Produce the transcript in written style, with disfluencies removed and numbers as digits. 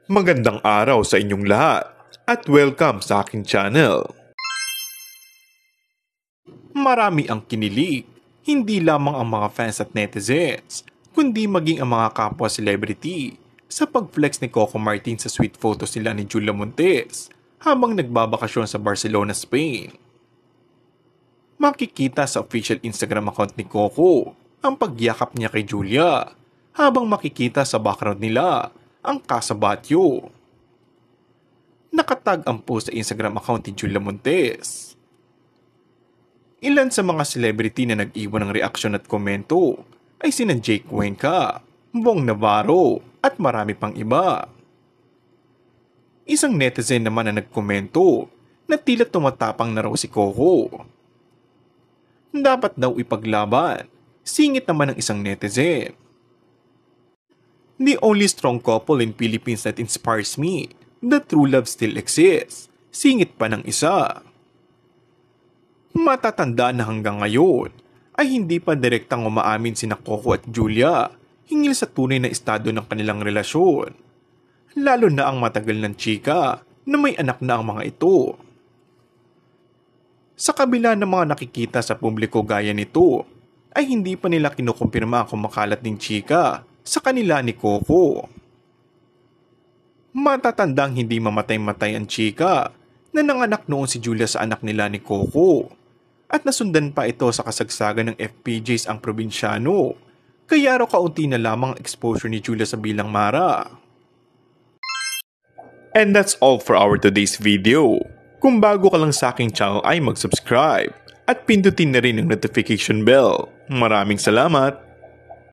Magandang araw sa inyong lahat at welcome sa aking channel. Marami ang kinilig, hindi lamang ang mga fans at netizens, kundi maging ang mga kapwa celebrity sa pag-flex ni Coco Martin sa sweet photos nila ni Julia Montes habang nagbabakasyon sa Barcelona, Spain. Makikita sa official Instagram account ni Coco ang pagyakap niya kay Julia habang makikita sa background nila ang Casa Batlló. Nakatag ang post sa Instagram account ni Julia Montes. Ilan sa mga celebrity na nag-iwan ng reaksyon at komento ay sina Jake Cuenca, Bong Navarro at marami pang iba. Isang netizen naman na nagkomento na tila tumatapang na raw si Coco. Dapat daw ipaglaban, singit naman ng isang netizen. The only strong couple in Philippines that inspires me, the true love still exists. Singit pa ng isa. Matatandaan na hanggang ngayon ay hindi pa direktang umaamin sina Coco at Julia hinggil sa tunay na estado ng kanilang relasyon. Lalo na ang matagal ng chika na may anak na ang mga ito. Sa kabila ng mga nakikita sa publiko gaya nito, ay hindi pa nila kinukumpirma ang kumakalat ng chika sa kanila ni Coco. Matatandang hindi mamatay-matay ang chika na nanganak noon si Julia sa anak nila ni Coco at nasundan pa ito sa kasagsagan ng FPJs ang probinsyano, kaya raw kaunti na lamang ang exposure ni Julia sa bilang Mara. And that's all for our today's video. Kung bago ka lang sa aking channel ay mag-subscribe at pindutin na rin ang notification bell. Maraming salamat!